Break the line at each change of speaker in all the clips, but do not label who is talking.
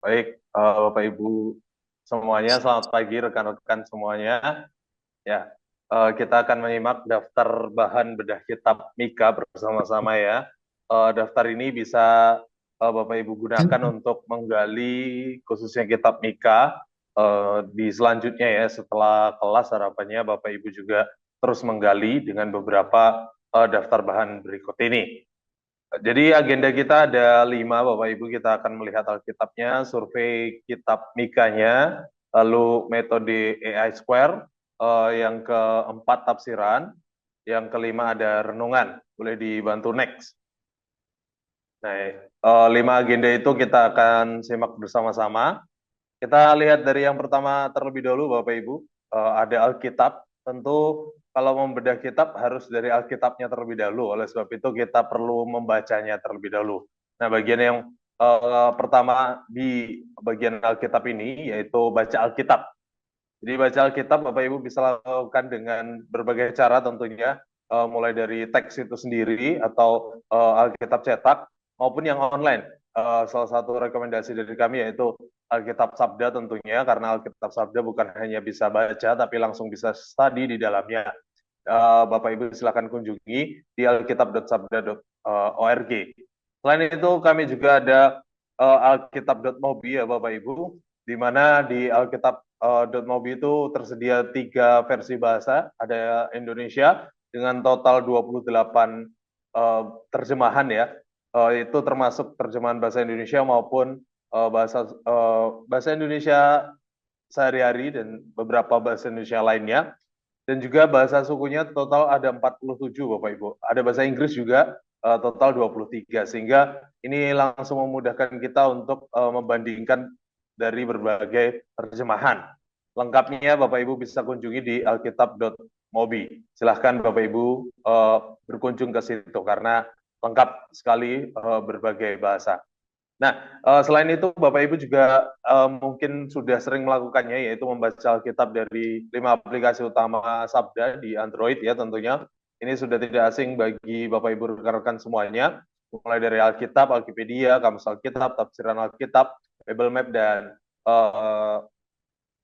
Baik, Bapak Ibu semuanya, selamat pagi rekan-rekan semuanya. Ya, kita akan menyimak daftar bahan bedah kitab Mika bersama-sama ya. Daftar ini bisa Bapak Ibu gunakan untuk menggali khususnya kitab Mika di selanjutnya ya. Setelah kelas harapannya Bapak Ibu juga terus menggali dengan beberapa daftar bahan berikut ini. Jadi agenda kita ada 5, Bapak Ibu. Kita akan melihat Alkitabnya, survei kitab Mikanya, lalu metode AI Square, yang keempat tafsiran, yang kelima ada renungan. Boleh dibantu next. Nah, 5 agenda itu kita akan simak bersama-sama. Kita lihat dari yang pertama terlebih dahulu, Bapak Ibu. Ada Alkitab. Tentu kalau membedah kitab harus dari Alkitabnya terlebih dahulu. Oleh sebab itu kita perlu membacanya terlebih dahulu. Nah, bagian yang pertama di bagian Alkitab ini yaitu baca Alkitab. Jadi baca Alkitab Bapak Ibu bisa lakukan dengan berbagai cara tentunya, mulai dari teks itu sendiri atau Alkitab cetak maupun yang online. Salah satu rekomendasi dari kami yaitu Alkitab Sabda tentunya, karena Alkitab Sabda bukan hanya bisa baca tapi langsung bisa study di dalamnya. Bapak Ibu silakan kunjungi di alkitab.sabda.org. Selain itu kami juga ada alkitab.mobi ya Bapak Ibu, di mana di Alkitab.mobi itu tersedia 3 versi bahasa, ada Indonesia dengan total 28 terjemahan ya. Itu termasuk terjemahan bahasa Indonesia maupun bahasa Indonesia sehari-hari dan beberapa bahasa Indonesia lainnya. Dan juga bahasa sukunya total ada 47 Bapak Ibu. Ada bahasa Inggris juga total 23, sehingga ini langsung memudahkan kita untuk membandingkan dari berbagai terjemahan. Lengkapnya Bapak Ibu bisa kunjungi di alkitab.mobi. Silahkan Bapak Ibu berkunjung ke situ karena lengkap sekali berbagai bahasa. Nah, selain itu Bapak Ibu juga mungkin sudah sering melakukannya, yaitu membaca Alkitab dari 5 aplikasi utama Sabda di Android ya tentunya. Ini sudah tidak asing bagi Bapak Ibu rekan-rekan semuanya, mulai dari Alkitab, Alkipedia, Kamus Alkitab, Tafsiran Alkitab, Bible Map, dan uh,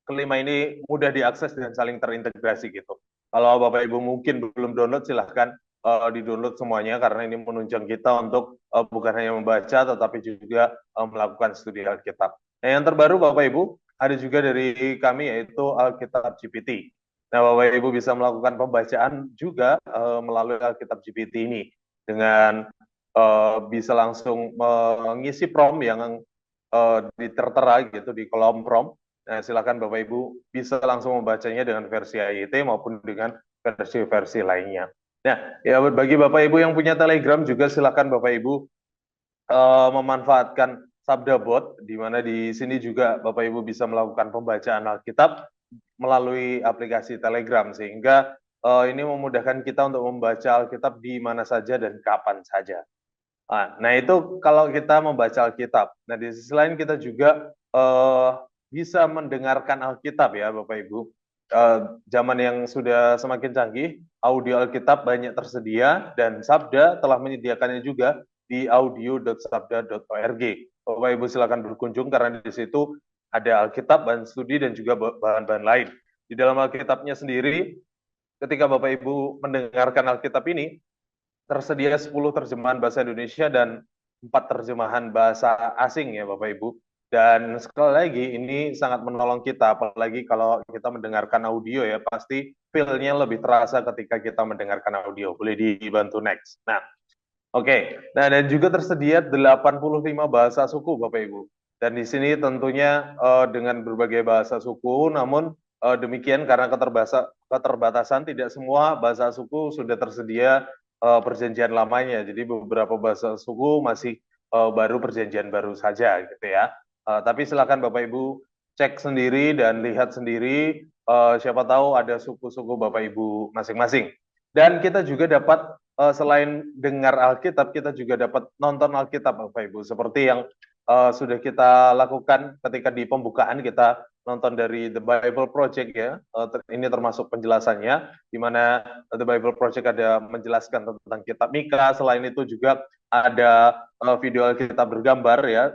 kelima ini mudah diakses dan saling terintegrasi gitu. Kalau Bapak Ibu mungkin belum download, silahkan di-download semuanya karena ini menunjang kita untuk bukan hanya membaca tetapi juga melakukan studi Alkitab. Nah, yang terbaru Bapak Ibu ada juga dari kami yaitu Alkitab GPT. Nah, Bapak Ibu bisa melakukan pembacaan juga melalui Alkitab GPT ini dengan bisa langsung mengisi prompt yang ditertera gitu di kolom prompt. Nah, silakan Bapak Ibu bisa langsung membacanya dengan versi AIT maupun dengan versi-versi lainnya. Nah, ya bagi Bapak Ibu yang punya Telegram juga silakan Bapak Ibu memanfaatkan Sabda Bot, di mana di sini juga Bapak Ibu bisa melakukan pembacaan Alkitab melalui aplikasi Telegram, sehingga ini memudahkan kita untuk membaca Alkitab di mana saja dan kapan saja. Nah, itu kalau kita membaca Alkitab. Nah, di sisi lain kita juga bisa mendengarkan Alkitab ya, Bapak Ibu. Zaman yang sudah semakin canggih, audio Alkitab banyak tersedia dan Sabda telah menyediakannya juga di audio.sabda.org. Bapak Ibu silakan berkunjung karena di situ ada Alkitab, bahan studi dan juga bahan-bahan lain. Di dalam Alkitabnya sendiri, ketika Bapak Ibu mendengarkan Alkitab ini, tersedia 10 terjemahan bahasa Indonesia dan 4 terjemahan bahasa asing ya Bapak Ibu. Dan sekali lagi ini sangat menolong kita, apalagi kalau kita mendengarkan audio ya, pasti feel-nya lebih terasa ketika kita mendengarkan audio. Boleh dibantu next. Nah, oke. Nah, dan juga tersedia 85 bahasa suku Bapak Ibu. Dan di sini tentunya dengan berbagai bahasa suku, namun demikian karena keterbatasan tidak semua bahasa suku sudah tersedia perjanjian lamanya. Jadi beberapa bahasa suku masih baru perjanjian baru saja gitu ya. Tapi silakan Bapak Ibu cek sendiri dan lihat sendiri, siapa tahu ada suku-suku Bapak Ibu masing-masing. Dan kita juga dapat selain dengar Alkitab, kita juga dapat nonton Alkitab Bapak Ibu. Seperti yang sudah kita lakukan ketika di pembukaan kita nonton dari The Bible Project ya. Ini termasuk penjelasannya, di mana The Bible Project ada menjelaskan tentang kitab Mika. Selain itu juga ada video Alkitab bergambar ya,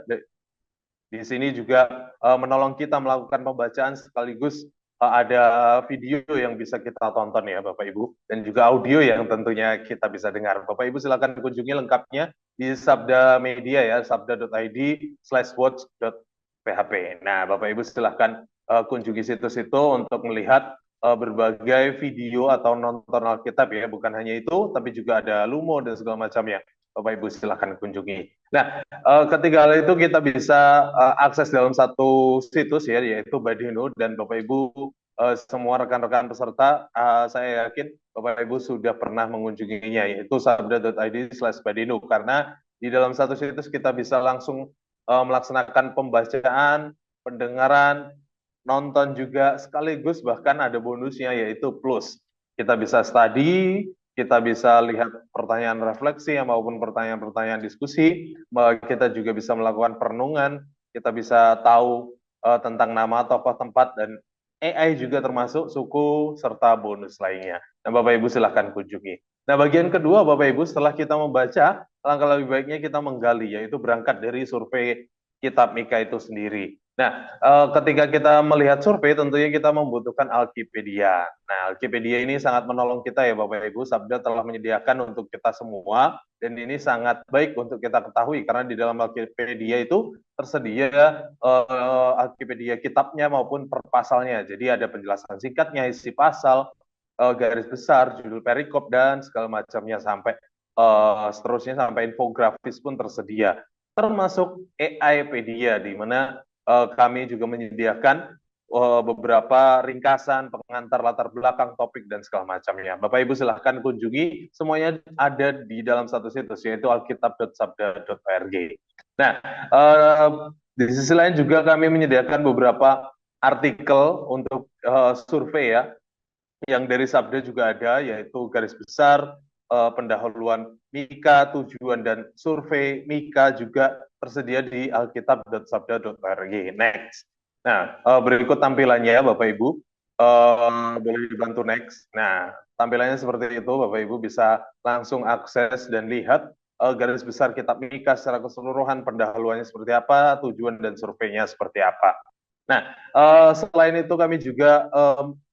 Di sini juga menolong kita melakukan pembacaan sekaligus ada video yang bisa kita tonton ya Bapak Ibu, dan juga audio yang tentunya kita bisa dengar. Bapak Ibu silakan kunjungi lengkapnya di Sabda Media ya, sabda.id/watch.php. Nah, Bapak Ibu silakan kunjungi situs itu untuk melihat berbagai video atau nonton Alkitab ya, bukan hanya itu, tapi juga ada Lumo dan segala macamnya. Bapak Ibu silakan kunjungi. Nah, ketiga hal itu kita bisa akses dalam satu situs ya, yaitu Badino, dan Bapak Ibu semua rekan-rekan peserta, saya yakin Bapak Ibu sudah pernah mengunjunginya, yaitu sabda.id/badino, karena di dalam satu situs kita bisa langsung melaksanakan pembacaan, pendengaran, nonton juga, sekaligus bahkan ada bonusnya yaitu plus. Kita bisa study, kita bisa lihat pertanyaan refleksi maupun pertanyaan-pertanyaan diskusi, kita juga bisa melakukan perenungan, kita bisa tahu tentang nama tokoh tempat dan AI juga termasuk suku serta bonus lainnya. Nah, Bapak Ibu silahkan kunjungi. Nah, bagian kedua Bapak Ibu, setelah kita membaca, langkah lebih baiknya kita menggali, yaitu berangkat dari survei kitab Mika itu sendiri. Nah, ketika kita melihat survei, tentunya kita membutuhkan Alkipedia. Nah, Alkipedia ini sangat menolong kita ya Bapak Ibu. Sabda telah menyediakan untuk kita semua, dan ini sangat baik untuk kita ketahui, karena di dalam Alkipedia itu tersedia Alkipedia kitabnya maupun per pasalnya. Jadi ada penjelasan singkatnya, isi pasal, garis besar, judul perikop, dan segala macamnya, sampai seterusnya, sampai infografis pun tersedia. Termasuk AI-pedia, di mana kami juga menyediakan beberapa ringkasan, pengantar latar belakang, topik, dan segala macamnya. Bapak Ibu silahkan kunjungi, semuanya ada di dalam satu situs, yaitu alkitab.sabda.org. Nah, di sisi lain juga kami menyediakan beberapa artikel untuk survei ya, yang dari Sabda juga ada, yaitu garis besar, pendahuluan Mika, tujuan dan survei Mika juga tersedia di alkitab.sabda.org. Next. Nah, berikut tampilannya Bapak Ibu. Boleh dibantu next. Nah, tampilannya seperti itu, Bapak Ibu bisa langsung akses dan lihat garis besar kitab Mika secara keseluruhan, pendahuluannya seperti apa, tujuan dan surveinya seperti apa. Nah, selain itu kami juga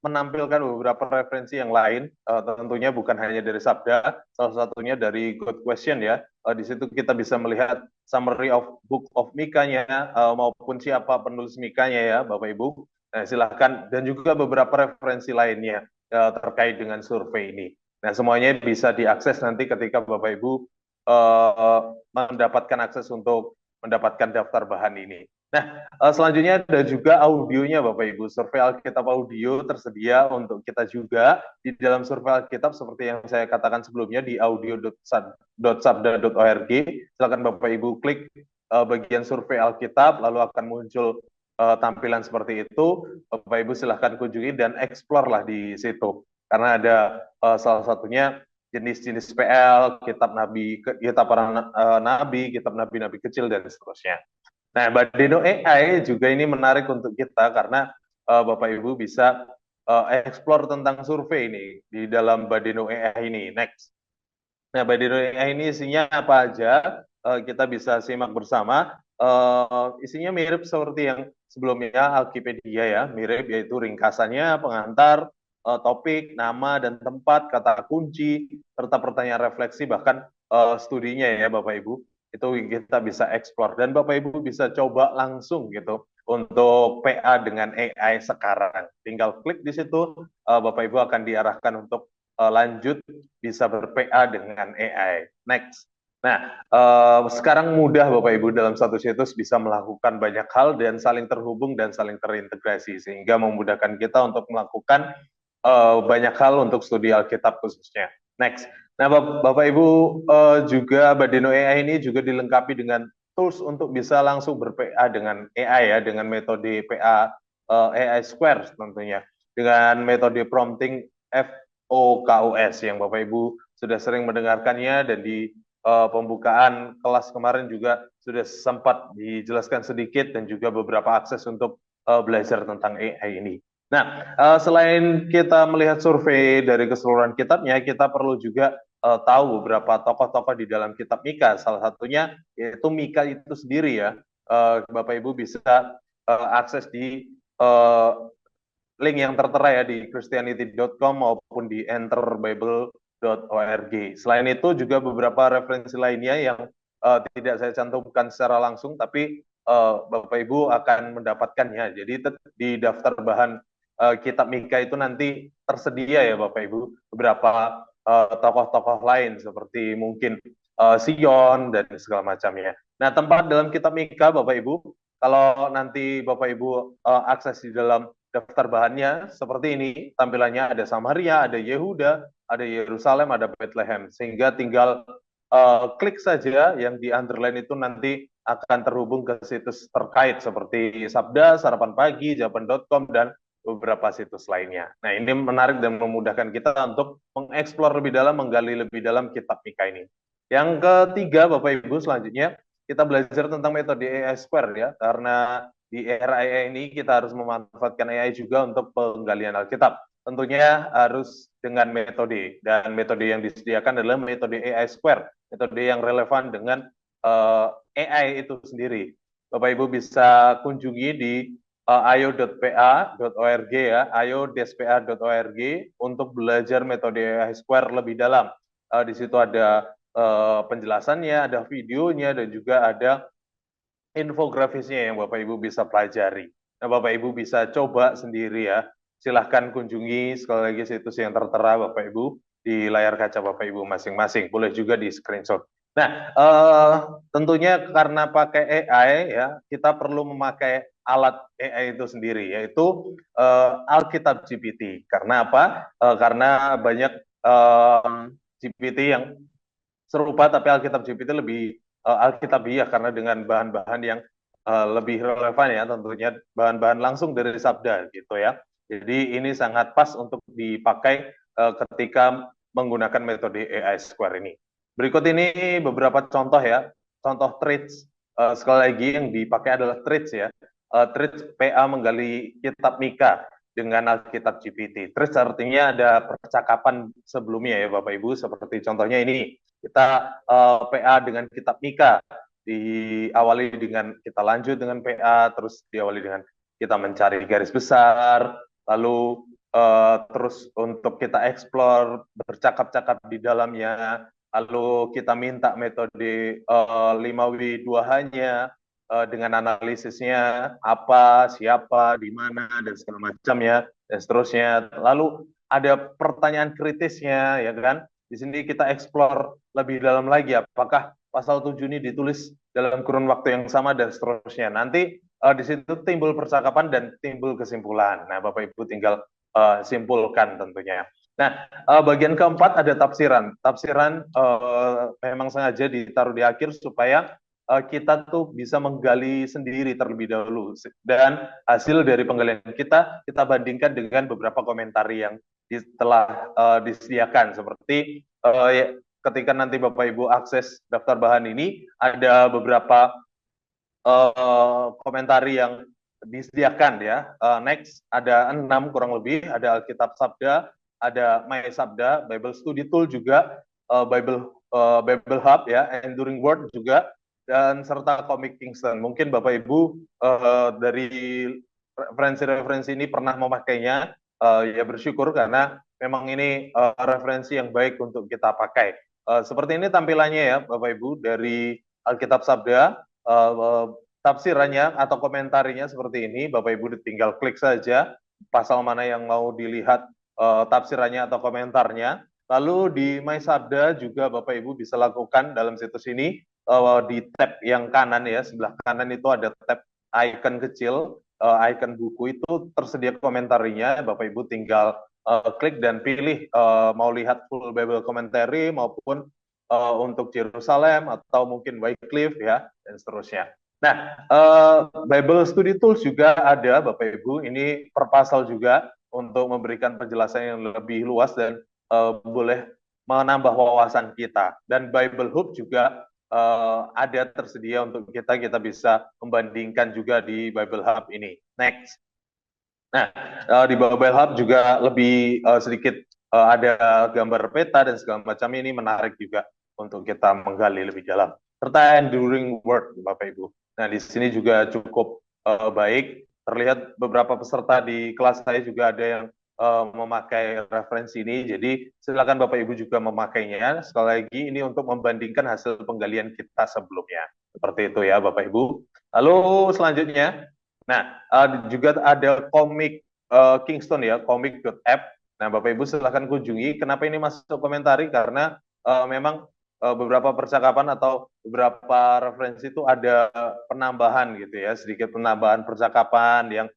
menampilkan beberapa referensi yang lain, tentunya bukan hanya dari Sabda, salah satunya dari God Question ya. Di situ kita bisa melihat summary of book of Mika-nya, maupun siapa penulis Mika-nya ya, Bapak Ibu. Nah, silahkan, dan juga beberapa referensi lainnya terkait dengan survei ini. Nah, semuanya bisa diakses nanti ketika Bapak Ibu mendapatkan akses untuk mendapatkan daftar bahan ini. Nah, selanjutnya ada juga audionya Bapak Ibu. Survei Alkitab audio tersedia untuk kita juga di dalam survei Alkitab, seperti yang saya katakan sebelumnya, di audio.sabda.org. Silakan Bapak Ibu klik bagian survei Alkitab, lalu akan muncul tampilan seperti itu. Bapak Ibu silahkan kunjungi dan explore lah di situ. Karena ada salah satunya jenis-jenis PL, kitab nabi, kitab para nabi, kitab nabi-nabi kecil, dan seterusnya. Nah, Badino AI juga ini menarik untuk kita, karena Bapak Ibu bisa explore tentang survei ini di dalam Badino AI ini. Next. Nah, Badino AI ini isinya apa aja? Kita bisa simak bersama. Isinya mirip seperti yang sebelumnya Alkipedia ya, mirip, yaitu ringkasannya, pengantar, topik, nama dan tempat, kata kunci, serta pertanyaan refleksi, bahkan studinya ya Bapak Ibu. Itu kita bisa explore, dan Bapak Ibu bisa coba langsung gitu untuk PA dengan AI sekarang. Tinggal klik di situ, Bapak Ibu akan diarahkan untuk lanjut bisa ber-PA dengan AI. Next. Nah, sekarang mudah Bapak Ibu dalam satu situs bisa melakukan banyak hal dan saling terhubung dan saling terintegrasi, sehingga memudahkan kita untuk melakukan banyak hal untuk studi Alkitab khususnya. Next. Nah, Bapak Ibu juga Badino AI ini juga dilengkapi dengan tools untuk bisa langsung ber-PA dengan AI ya, dengan metode PA AI Square tentunya, dengan metode prompting FOKUS yang Bapak Ibu sudah sering mendengarkannya, dan di pembukaan kelas kemarin juga sudah sempat dijelaskan sedikit, dan juga beberapa akses untuk belajar tentang AI ini. Nah, selain kita melihat survei dari keseluruhan kitabnya, kita perlu juga tahu beberapa tokoh-tokoh di dalam kitab Mika. Salah satunya yaitu Mika itu sendiri ya. Bapak Ibu bisa akses di link yang tertera ya di christianity.com maupun di enterbible.org. Selain itu juga beberapa referensi lainnya yang tidak saya cantumkan secara langsung, tapi Bapak Ibu akan mendapatkannya. Jadi di daftar bahan kitab Mika itu nanti tersedia ya Bapak Ibu beberapa tokoh-tokoh lain seperti mungkin Sion dan segala macamnya. Nah, tempat dalam kitab Mika Bapak Ibu, kalau nanti Bapak Ibu akses di dalam daftar bahannya seperti ini, tampilannya ada Samaria, ada Yehuda, ada Yerusalem, ada Bethlehem, sehingga tinggal klik saja yang di underline itu nanti akan terhubung ke situs terkait seperti Sabda, Sarapan Pagi, Jawaban.com, dan beberapa situs lainnya. Nah, ini menarik dan memudahkan kita untuk mengeksplor lebih dalam, menggali lebih dalam kitab Mika ini. Yang ketiga, Bapak Ibu, selanjutnya kita belajar tentang metode AI Square ya, karena di era AI ini kita harus memanfaatkan AI juga untuk penggalian Alkitab. Tentunya harus dengan metode, dan metode yang disediakan adalah metode AI Square, metode yang relevan dengan AI itu sendiri. Bapak Ibu bisa kunjungi di ayo.pa.org ya, ayo.pa.org untuk belajar metode AI Square lebih dalam. Di situ ada penjelasannya, ada videonya, dan juga ada infografisnya yang Bapak Ibu bisa pelajari. Nah, Bapak Ibu bisa coba sendiri ya. Silahkan kunjungi sekali lagi situs yang tertera Bapak Ibu di layar kaca Bapak Ibu masing-masing. Boleh juga di screenshot. Nah, tentunya karena pakai AI ya, kita perlu memakai alat AI itu sendiri, yaitu Alkitab GPT. Karena apa? Karena banyak GPT yang serupa, tapi Alkitab GPT lebih Alkitabiah karena dengan bahan-bahan yang lebih relevan ya, tentunya bahan-bahan langsung dari Sabda gitu ya. Jadi ini sangat pas untuk dipakai ketika menggunakan metode AI Square ini. Berikut ini beberapa contoh ya, contoh traits. Sekali lagi yang dipakai adalah traits ya. Traits PA menggali kitab Mika dengan Alkitab GPT. Traits artinya ada percakapan sebelumnya ya Bapak Ibu, seperti contohnya ini. Kita PA dengan kitab Mika, diawali dengan kita lanjut dengan PA, terus diawali dengan kita mencari garis besar, lalu terus untuk kita explore, bercakap-cakap di dalamnya, lalu kita minta metode 5W 2H-nya dengan analisisnya, apa, siapa, di mana, dan segala macamnya, dan seterusnya. Lalu ada pertanyaan kritisnya, ya kan? Di sini kita explore lebih dalam lagi, apakah pasal 7 ini ditulis dalam kurun waktu yang sama dan seterusnya. Nanti di situ timbul percakapan dan timbul kesimpulan. Nah, Bapak Ibu tinggal simpulkan tentunya. Nah, bagian keempat ada tafsiran. Tafsiran memang sengaja ditaruh di akhir supaya kita tuh bisa menggali sendiri terlebih dahulu. Dan hasil dari penggalian kita bandingkan dengan beberapa komentar yang telah disediakan, seperti ketika nanti Bapak Ibu akses daftar bahan ini, ada beberapa komentari yang disediakan ya. Next ada 6 kurang lebih, ada Alkitab Sabda, ada My Sabda, Bible Study Tool juga, Bible Hub ya, Enduring Word juga, dan serta Komik Kingston. Mungkin Bapak Ibu dari referensi-referensi ini pernah memakainya, ya bersyukur karena memang ini referensi yang baik untuk kita pakai. Seperti ini tampilannya ya Bapak Ibu dari Alkitab Sabda. Tafsirannya atau komentarinya seperti ini, Bapak Ibu tinggal klik saja pasal mana yang mau dilihat tafsirannya atau komentarnya. Lalu di My Sabda juga Bapak Ibu bisa lakukan dalam situs ini, di tab yang kanan ya, sebelah kanan itu ada tab icon kecil, icon buku itu tersedia komentarinya. Bapak Ibu tinggal klik dan pilih mau lihat full Bible commentary maupun untuk Jerusalem atau mungkin Wycliffe ya, dan seterusnya. Nah, Bible Study Tools juga ada Bapak Ibu, ini per pasal juga untuk memberikan penjelasan yang lebih luas dan boleh menambah wawasan kita. Dan Bible Hub juga ada tersedia untuk kita bisa membandingkan juga di Bible Hub ini. Next. Nah, di Bible Hub juga lebih sedikit ada gambar peta dan segala macam, ini menarik juga untuk kita menggali lebih dalam. Serta Enduring Word, Bapak Ibu. Nah, di sini juga cukup baik. Terlihat beberapa peserta di kelas saya juga ada yang memakai referensi ini. Jadi silakan Bapak Ibu juga memakainya. Sekali lagi ini untuk membandingkan hasil penggalian kita sebelumnya. Seperti itu ya Bapak Ibu. Lalu selanjutnya, nah juga ada komik Kingston ya, komik.app. Nah Bapak Ibu silakan kunjungi. Kenapa ini masuk komentari? Karena memang beberapa percakapan atau beberapa referensi itu ada penambahan gitu ya, sedikit penambahan percakapan yang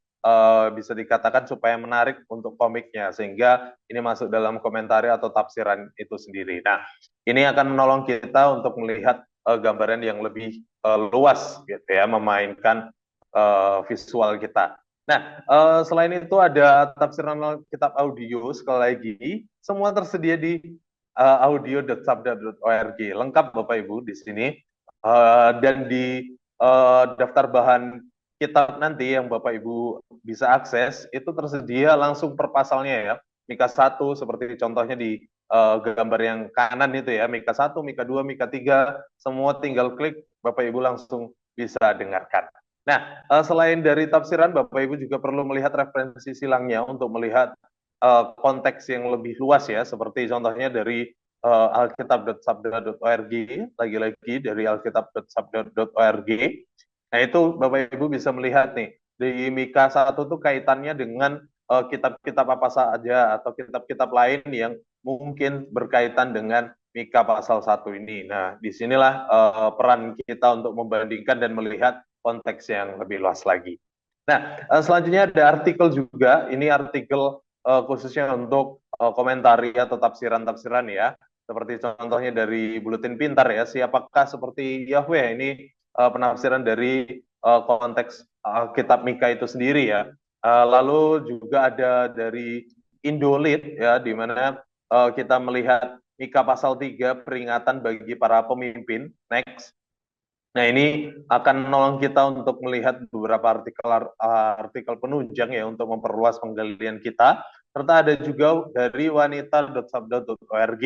bisa dikatakan supaya menarik untuk komiknya, sehingga ini masuk dalam komentari atau tafsiran itu sendiri. Nah, ini akan menolong kita untuk melihat gambaran yang lebih luas gitu ya, memainkan visual kita. Nah, selain itu ada tafsiran kitab audio, sekali lagi, semua tersedia di audio.sabda.org. Lengkap Bapak Ibu di sini. Dan di daftar bahan kitab nanti yang Bapak Ibu bisa akses, itu tersedia langsung per pasalnya ya. Mika 1 seperti contohnya di gambar yang kanan itu ya, Mika 1, Mika 2, Mika 3, semua tinggal klik, Bapak Ibu langsung bisa dengarkan. Nah, selain dari tafsiran, Bapak Ibu juga perlu melihat referensi silangnya untuk melihat konteks yang lebih luas ya, seperti contohnya dari alkitab.sabda.org, lagi-lagi dari alkitab.sabda.org. Nah itu Bapak Ibu bisa melihat nih, di Mika 1 itu kaitannya dengan kitab-kitab apa saja atau kitab-kitab lain yang mungkin berkaitan dengan Mika pasal 1 ini. Nah, disinilah peran kita untuk membandingkan dan melihat konteks yang lebih luas lagi. Nah, selanjutnya ada artikel juga, ini artikel khususnya untuk komentari atau tafsiran-tafsiran ya, seperti contohnya dari Buletin Pintar ya, siapakah seperti Yahweh, ini penafsiran dari konteks kitab Mika itu sendiri ya. Lalu juga ada dari Indolit ya, di mana kita melihat Mika pasal 3 peringatan bagi para pemimpin. Next. Nah, ini akan menolong kita untuk melihat beberapa artikel penunjang ya untuk memperluas penggalian kita. Serta ada juga dari wanita.sabda.org.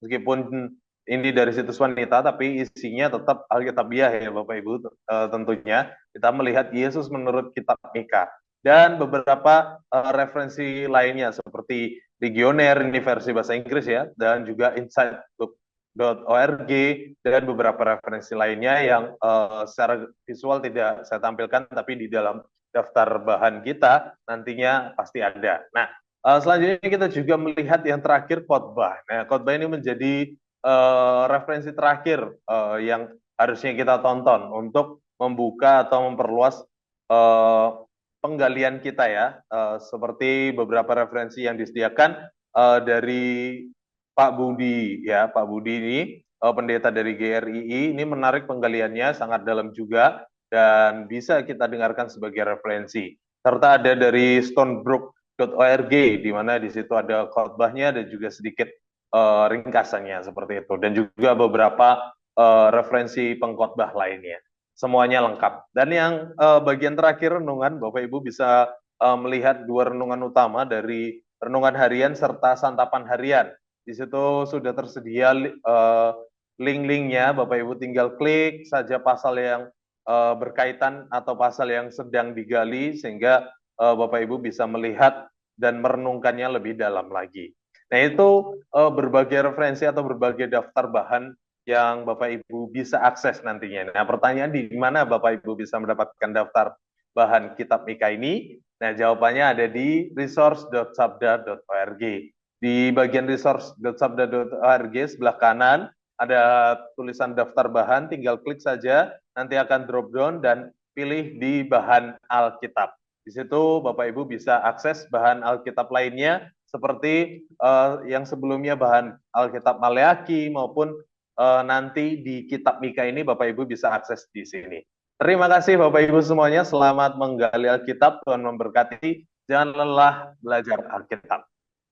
Meskipun ini dari situs wanita, tapi isinya tetap Alkitabiah ya Bapak Ibu tentunya. Kita melihat Yesus menurut kitab Mika. Dan beberapa referensi lainnya seperti Legionnaire, ini versi bahasa Inggris ya, dan juga Insight.org dan beberapa referensi lainnya yang secara visual tidak saya tampilkan, tapi di dalam daftar bahan kita nantinya pasti ada. Nah, selanjutnya kita juga melihat yang terakhir khotbah. Nah, khotbah ini menjadi referensi terakhir yang harusnya kita tonton untuk membuka atau memperluas penggalian kita ya, seperti beberapa referensi yang disediakan dari Pak Budi ya, Pak Budi ini pendeta dari GRII, ini menarik penggaliannya, sangat dalam juga dan bisa kita dengarkan sebagai referensi. Serta ada dari stonebrook.org di mana di situ ada khotbahnya dan juga sedikit ringkasannya seperti itu, dan juga beberapa referensi pengkhotbah lainnya. Semuanya lengkap. Dan yang bagian terakhir renungan, Bapak Ibu bisa melihat dua renungan utama dari renungan harian serta santapan harian. Di situ sudah tersedia link-linknya, Bapak Ibu tinggal klik saja pasal yang berkaitan atau pasal yang sedang digali, sehingga Bapak Ibu bisa melihat dan merenungkannya lebih dalam lagi. Nah itu berbagai referensi atau berbagai daftar bahan yang Bapak Ibu bisa akses nantinya. Nah, pertanyaan di mana Bapak Ibu bisa mendapatkan daftar bahan kitab Mika ini? Nah, jawabannya ada di resource.sabda.org. Di bagian resource.sabda.org sebelah kanan ada tulisan daftar bahan, tinggal klik saja, nanti akan drop down dan pilih di bahan Alkitab. Di situ Bapak Ibu bisa akses bahan Alkitab lainnya seperti yang sebelumnya bahan Alkitab Maleaki maupun nanti di kitab Mika ini Bapak Ibu bisa akses di sini. Terima kasih Bapak Ibu semuanya, selamat menggali Alkitab, Tuhan memberkati, jangan lelah belajar Alkitab.